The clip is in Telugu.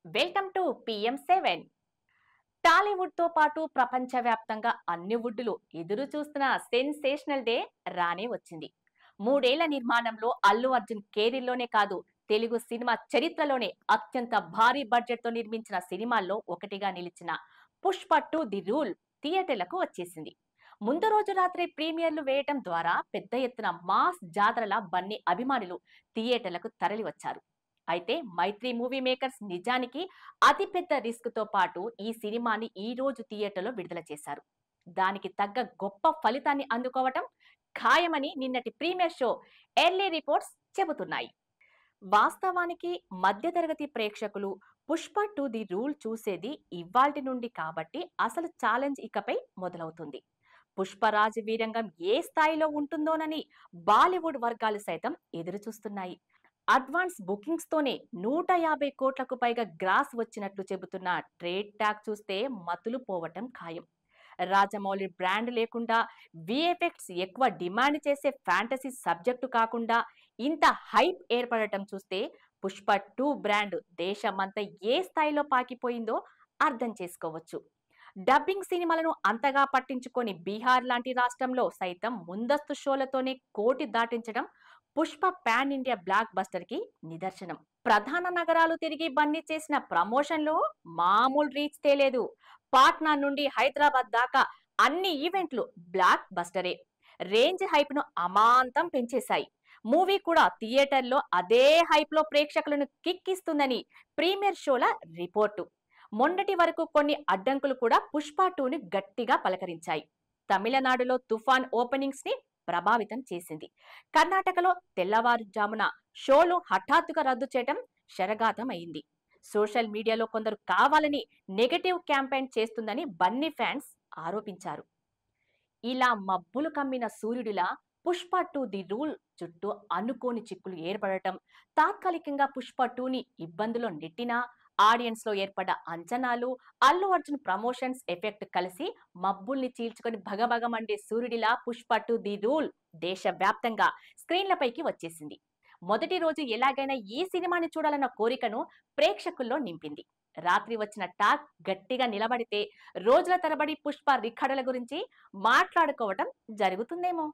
Welcome to PM7. టాలీవుడ్ తో పాటు ప్రపంచవ్యాప్తంగా అన్ని వుడ్డులు ఎదురు చూస్తున్న సెన్సేషనల్ డే రానే వచ్చింది. 3 ఏళ్ల నిర్మాణంలో అల్లు అర్జున్ కెరీర్లోనే కాదు, తెలుగు సినిమా చరిత్రలోనే అత్యంత భారీ బడ్జెట్ తో నిర్మించిన సినిమాల్లో ఒకటిగా నిలిచిన పుష్ప 2 ది రూల్ థియేటర్లకు వచ్చేసింది. ముందు రోజు రాత్రి ప్రీమియర్లు వేయటం ద్వారా పెద్ద ఎత్తున మాస్ జాతరల బన్నీ అభిమానులు థియేటర్లకు తరలి వచ్చారు. అయితే మైత్రి మూవీ మేకర్స్ నిజానికి అతిపెద్ద రిస్క్ తో పాటు ఈ సినిమాని ఈ రోజు థియేటర్లో విడుదల చేశారు. దానికి తగ్గ గొప్ప ఫలితాన్ని అందుకోవటం ఖాయమని నిన్నటి ప్రీమియర్ షో ఎర్లీ రిపోర్ట్స్ చెబుతున్నాయి. వాస్తవానికి మధ్యతరగతి ప్రేక్షకులు పుష్ప 2 ది రూల్ చూసేది ఇవాల్టి నుండి కాబట్టి అసలు ఛాలెంజ్ ఇకపై మొదలవుతుంది. పుష్పరాజ్ వీరంగం ఏ స్థాయిలో ఉంటుందోనని బాలీవుడ్ వర్గాలు సైతం ఎదురు చూస్తున్నాయి. అడ్వాన్స్ బుకింగ్స్ తోనే 150 కోట్లకు పైగా గ్రాస్ వచ్చినట్లు చెబుతున్న ట్రేడ్ టాక్ చూస్తే మతులు పోవటం ఖాయం. రాజమౌళి బ్రాండ్ లేకుండా విఎఫ్ఎక్స్ ఎక్కువ డిమాండ్ చేసే ఫ్యాంటసీ సబ్జెక్టు కాకుండా ఇంత హైప్ ఏర్పడటం చూస్తే పుష్ప 2 బ్రాండ్ దేశమంతా ఏ స్థాయిలో పాకిపోయిందో అర్థం చేసుకోవచ్చు. డబ్బింగ్ సినిమాలను అంతగా పట్టించుకొని బీహార్ లాంటి రాష్ట్రంలో సైతం ముందస్తు షోలతోనే కోటి దాటించడం Pushpa pan India blockbuster కి నిదర్శనం. ప్రధాన నగరాలు తిరిగి బన్నీ చేసిన ప్రమోషన్లో మామూలు రీచ్ తేలేదు. పాట్నా నుండి హైదరాబాద్ దాకా అన్ని ఈవెంట్లు బ్లాక్ బస్టరే. రేంజ్ హైప్ ను అమాంతం పెంచేశాయి. మూవీ కూడా థియేటర్లో అదే హైప్ లో ప్రేక్షకులను కిక్కిస్తుందని ప్రీమియర్ షోల రిపోర్టు. మొన్నటి వరకు కొన్ని అడ్డంకులు కూడా పుష్ప 2ని గట్టిగా పలకరించాయి. తమిళనాడులో తుఫాన్ ఓపెనింగ్స్ ని ప్రభావితం చేసింది. కర్ణాటకలో తెల్లవారుజామున షోలు హఠాత్తుగా రద్దు చేయడం శరఘాతం అయింది. సోషల్ మీడియాలో కొందరు కావాలని నెగటివ్ క్యాంపెయిన్ చేస్తుందని బన్నీ ఫ్యాన్స్ ఆరోపించారు. ఇలా మబ్బులు కమ్మిన సూర్యుడిలా పుష్ప 2 ది రూల్ చుట్టూ అనుకోని చిక్కులు ఏర్పడటం, తాత్కాలికంగా పుష్ప 2ని ఇబ్బందులో నెట్టినా ఆడియన్స్ లో ఏర్పడ్డ అంచనాలు, అల్లు అర్జున్ ప్రమోషన్స్ ఎఫెక్ట్ కలిసి మబ్బుల్ని చీల్చుకొని భగభగమండే సూర్యుడిలా పుష్ప 2 ది రూల్ దేశవ్యాప్తంగా స్క్రీన్లపైకి వచ్చేసింది. మొదటి రోజు ఎలాగైనా ఈ సినిమాని చూడాలన్న కోరికను ప్రేక్షకుల్లో నింపింది. రాత్రి వచ్చిన టాక్ గట్టిగా నిలబడితే రోజుల తరబడి పుష్ప రికార్డుల గురించి మాట్లాడుకోవటం జరుగుతుందేమో.